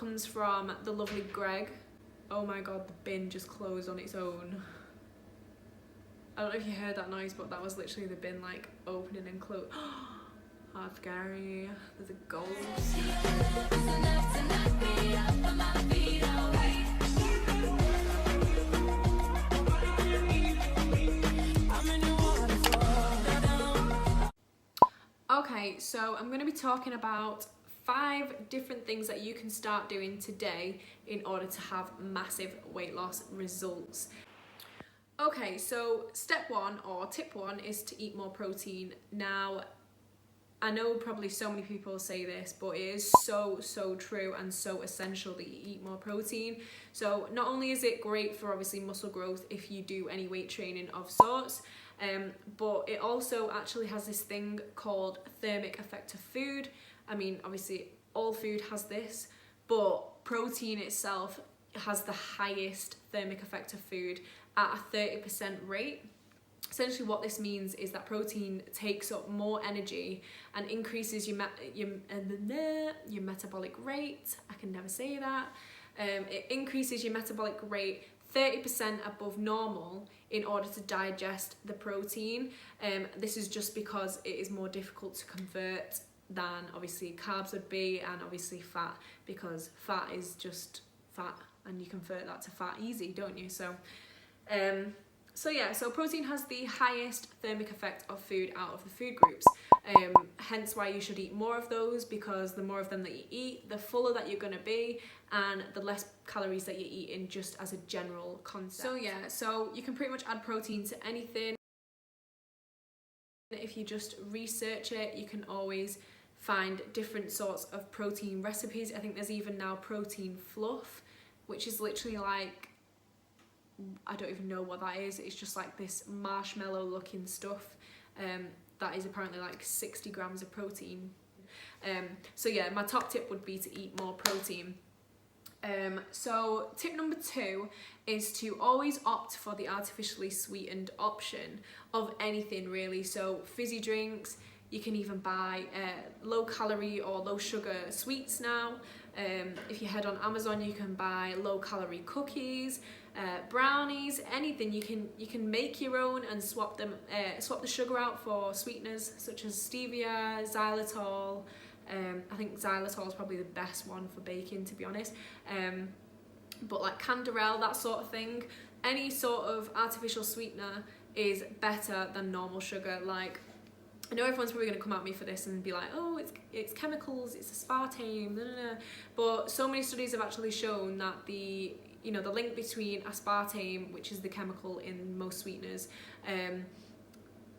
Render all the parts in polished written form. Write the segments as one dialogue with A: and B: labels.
A: Comes from the lovely Greg. Oh my god, the bin just closed on its own. I don't know if you heard that noise, but that was literally the bin like opening and closing. Oh, scary. There's a ghost. Okay, so I'm going to be talking about 5 different things that you can start doing today in order to have massive weight loss results. Okay, so step 1 or tip 1 is to eat more protein. Now, I know probably so many people say this, but it is so true and so essential that you eat more protein. So not only is it great for obviously muscle growth if you do any weight training of sorts, but it also actually has this thing called thermic effect of food. I mean, obviously all food has this, but protein itself has the highest thermic effect of food at a 30% rate. Essentially what this means is that protein takes up more energy and increases your metabolic rate. I can never say that. It increases your metabolic rate 30% above normal in order to digest the protein. This is just because it is more difficult to convert than obviously carbs would be, and obviously fat, because fat is just fat and you convert that to fat easy, don't you? So protein has the highest thermic effect of food out of the food groups, hence why you should eat more of those, because the more of them that you eat, the fuller that you're going to be and the less calories that you're eating, just as a general concept. So you can pretty much add protein to anything. If you just research it, you can always find different sorts of protein recipes. I think there's even now protein fluff, which is literally like, I don't even know what that is. It's just like this marshmallow looking stuff that is apparently like 60 grams of protein. So yeah, my top tip would be to eat more protein. So tip number 2 is to always opt for the artificially sweetened option of anything really. So fizzy drinks, you can even buy low calorie or low sugar sweets now. If you head on Amazon, you can buy low calorie cookies, brownies, anything. You can make your own and swap the sugar out for sweeteners such as stevia, xylitol. I think xylitol is probably the best one for baking, to be honest. But like canderel, that sort of thing. Any sort of artificial sweetener is better than normal sugar. Like, I know everyone's probably going to come at me for this and be like, oh, it's chemicals, it's aspartame, blah, blah, blah. But so many studies have actually shown that the link between aspartame, which is the chemical in most sweeteners,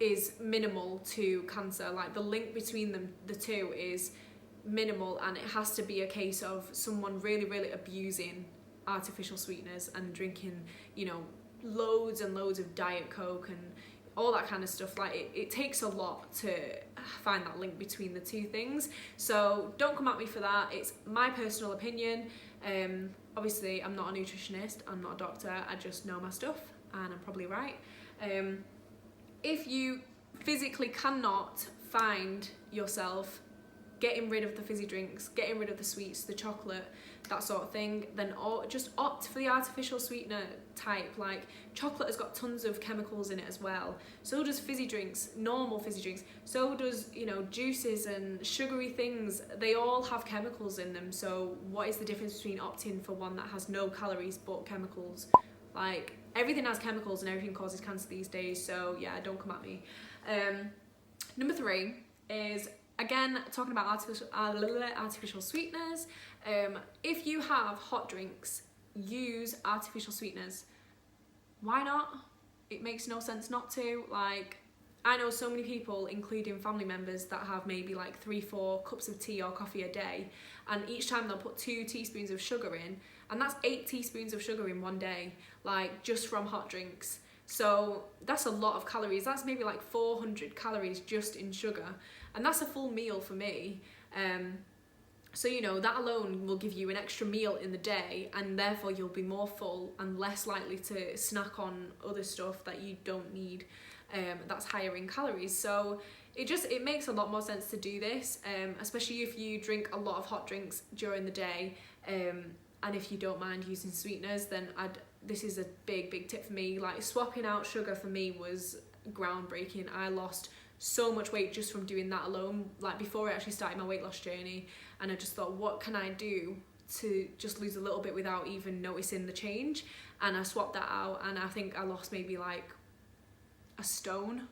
A: is minimal to cancer. Like, the link between the two is minimal, and it has to be a case of someone really abusing artificial sweeteners and drinking, loads and loads of Diet Coke and all that kind of stuff. Like, it takes a lot to find that link between the two things. So don't come at me for that. It's my personal opinion. Obviously I'm not a nutritionist, I'm not a doctor, I just know my stuff, and I'm probably right. If you physically cannot find yourself getting rid of the fizzy drinks, getting rid of the sweets, the chocolate, that sort of thing, then just opt for the artificial sweetener type. Like, chocolate has got tons of chemicals in it as well. So does fizzy drinks, normal fizzy drinks. So does, juices and sugary things. They all have chemicals in them. So what is the difference between opting for one that has no calories but chemicals? Like, everything has chemicals and everything causes cancer these days. So yeah, don't come at me. Number 3 is, again, talking about artificial sweeteners. If you have hot drinks, use artificial sweeteners. Why not? It makes no sense not to. Like, I know so many people, including family members, that have maybe like 3-4 cups of tea or coffee a day, and each time they'll put 2 teaspoons of sugar in, and that's 8 teaspoons of sugar in one day, like, just from hot drinks. So that's a lot of calories. That's maybe like 400 calories just in sugar, and that's a full meal for me. So that alone will give you an extra meal in the day, and therefore you'll be more full and less likely to snack on other stuff that you don't need, that's higher in calories. So it makes a lot more sense to do this, especially if you drink a lot of hot drinks during the day. And if you don't mind using sweeteners, then this is a big tip for me. Like, swapping out sugar for me was groundbreaking. I lost so much weight just from doing that alone, like before I actually started my weight loss journey, and I just thought, what can I do to just lose a little bit without even noticing the change? And I swapped that out, and I think I lost maybe like a stone.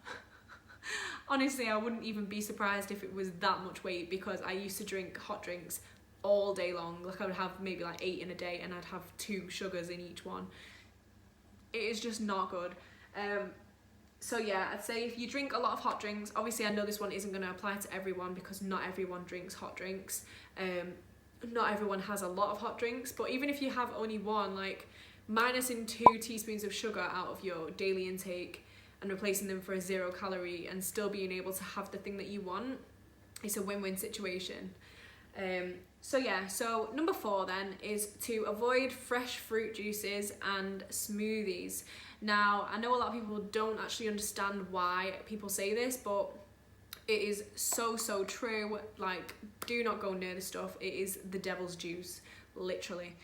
A: Honestly, I wouldn't even be surprised if it was that much weight, because I used to drink hot drinks all day long. Like, I would have maybe like 8 in a day, and I'd have 2 sugars in each one. It is just not good. So yeah, I'd say if you drink a lot of hot drinks, obviously I know this one isn't going to apply to everyone, because not everyone drinks hot drinks. Not everyone has a lot of hot drinks, but even if you have only one, like minusing 2 teaspoons of sugar out of your daily intake and replacing them for a 0 calorie and still being able to have the thing that you want, it's a win-win situation. So yeah, so number 4 then is to avoid fresh fruit juices and smoothies. Now, I know a lot of people don't actually understand why people say this, but it is so true. Like, do not go near this stuff. It is the devil's juice, literally.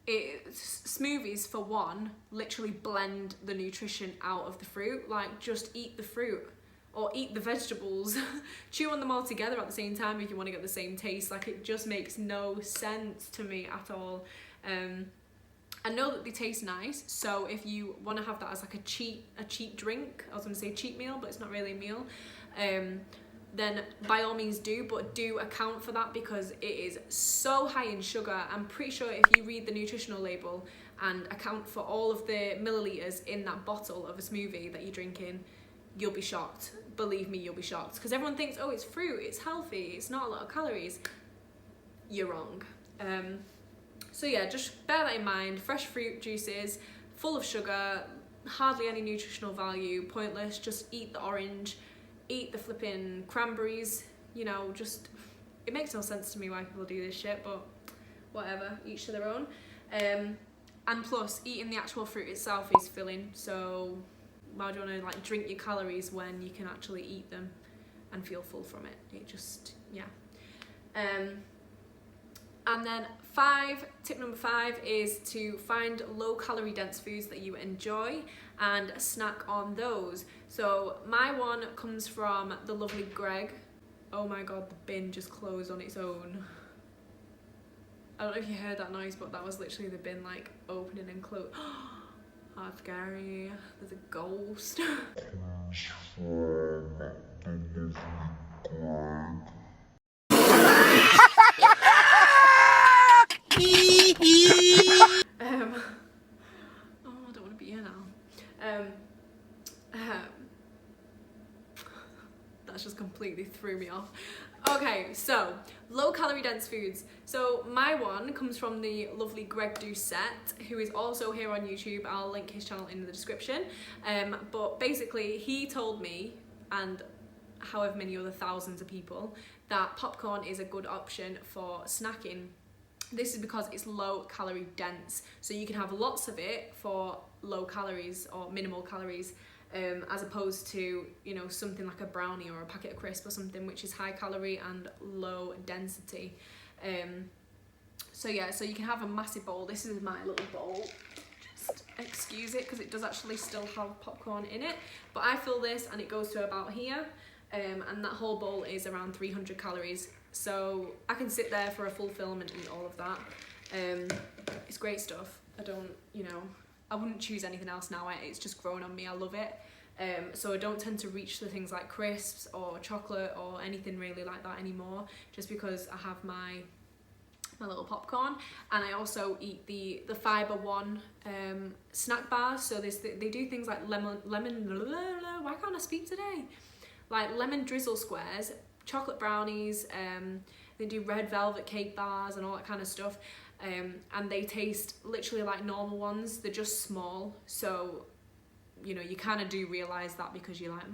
A: Smoothies, for one, literally blend the nutrition out of the fruit. Like, just eat the fruit or eat the vegetables. Chew on them all together at the same time if you want to get the same taste. Like, it just makes no sense to me at all. I know that they taste nice, so if you want to have that as like a cheap drink, I was going to say cheap meal, but it's not really a meal, then by all means do, but do account for that, because it is so high in sugar. I'm pretty sure if you read the nutritional label and account for all of the milliliters in that bottle of a smoothie that you're drinking, you'll be shocked. Believe me, you'll be shocked, because everyone thinks, oh, it's fruit, it's healthy, it's not a lot of calories. You're wrong. So yeah, just bear that in mind. Fresh fruit juices, full of sugar, hardly any nutritional value, pointless. Just eat the orange, eat the flipping cranberries, you know, just, it makes no sense to me why people do this shit, but whatever, each to their own. And plus, eating the actual fruit itself is filling, so why do you want to like drink your calories when you can actually eat them and feel full from it? It just, yeah. And then tip number 5 is to find low calorie dense foods that you enjoy and snack on those. So my one comes from the lovely Greg. Oh my god, the bin just closed on its own. I don't know if you heard that noise, but that was literally the bin like opening and closing. Oh, scary. There's a ghost. Oh, I don't want to be here now. That's just completely threw me off. Okay, so low calorie dense foods. So my one comes from the lovely Greg Doucette, who is also here on YouTube. I'll link his channel in the description. But basically, he told me, and however many other thousands of people, that popcorn is a good option for snacking. This is because it's low calorie dense, so you can have lots of it for low calories or minimal calories, as opposed to, you know, something like a brownie or a packet of crisps or something, which is high calorie and low density. So yeah, so you can have a massive bowl. This is my little bowl. Just excuse it, because it does actually still have popcorn in it, but I fill this and it goes to about here, and that whole bowl is around 300 calories. So I can sit there for a full film and eat all of that. It's great stuff. I wouldn't choose anything else now. It's just grown on me. I love it. So I don't tend to reach the things like crisps or chocolate or anything really like that anymore, just because I have my little popcorn. And I also eat the Fiber One snack bars. So they do things like lemon why can't I speak today? Like lemon drizzle squares, chocolate brownies, they do red velvet cake bars and all that kind of stuff, and they taste literally like normal ones. They're just small, so you know, you kind of do realise that, because you're like,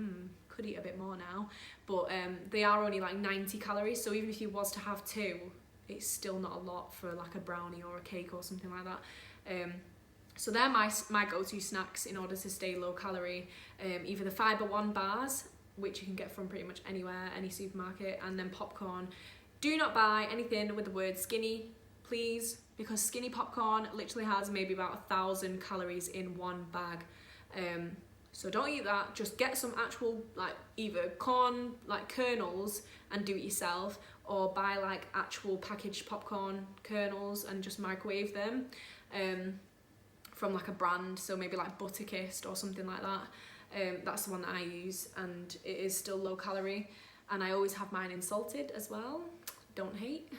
A: could eat a bit more now, but they are only like 90 calories, so even if you was to have 2, it's still not a lot for like a brownie or a cake or something like that. So they're my go-to snacks in order to stay low calorie. Either the Fiber One bars, which you can get from pretty much anywhere, any supermarket, and then popcorn. Do not buy anything with the word skinny please, because skinny popcorn literally has maybe about 1,000 calories in one bag. So don't eat that. Just get some actual, like, either corn, like kernels, and do it yourself, or buy like actual packaged popcorn kernels and just microwave them from like a brand, so maybe like Butterkist or something like that. That's the one that I use, and it is still low calorie, and I always have mine in salted as well. Don't hate.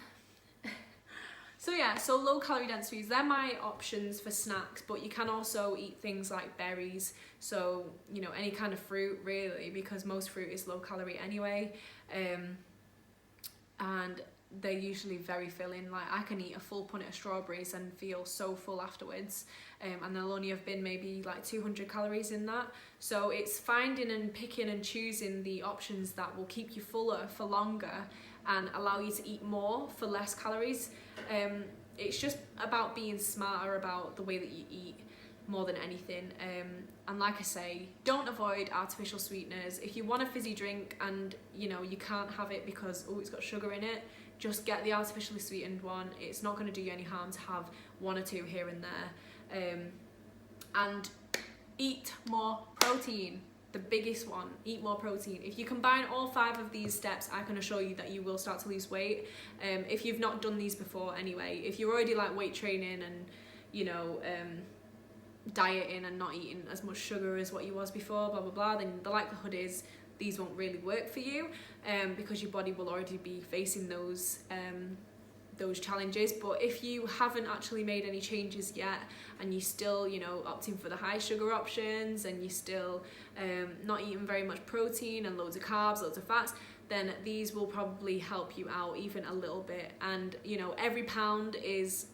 A: So yeah, so low calorie dense foods, they're my options for snacks, but you can also eat things like berries, so you know, any kind of fruit really, because most fruit is low calorie anyway, and they're usually very filling. Like, I can eat a full punnet of strawberries and feel so full afterwards, and there'll only have been maybe like 200 calories in that. So it's finding and picking and choosing the options that will keep you fuller for longer and allow you to eat more for less calories. It's just about being smarter about the way that you eat more than anything. And like I say, don't avoid artificial sweeteners. If you want a fizzy drink and you know you can't have it because it's got sugar in it, just get the artificially sweetened one. It's not going to do you any harm to have one or two here and there. And eat more protein. The biggest one, eat more protein. If you combine all 5 of these steps, I can assure you that you will start to lose weight. If you've not done these before anyway, if you're already like weight training and, you know, dieting and not eating as much sugar as what you was before, blah, blah, blah, then the likelihood is these won't really work for you, because your body will already be facing those challenges. But if you haven't actually made any changes yet, and you still, you know, opting for the high sugar options, and you still not eating very much protein and loads of carbs, loads of fats, then these will probably help you out even a little bit. And you know, every pound is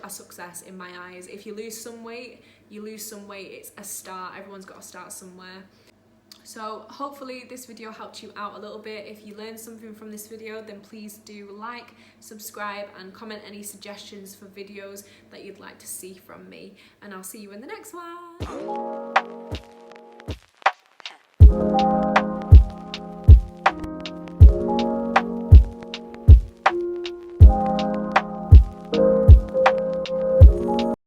A: a success in my eyes. If you lose some weight, you lose some weight. It's a start. Everyone's got to start somewhere. So hopefully this video helped you out a little bit. If you learned something from this video, then please do like, subscribe, and comment any suggestions for videos that you'd like to see from me. And I'll see you in the next one.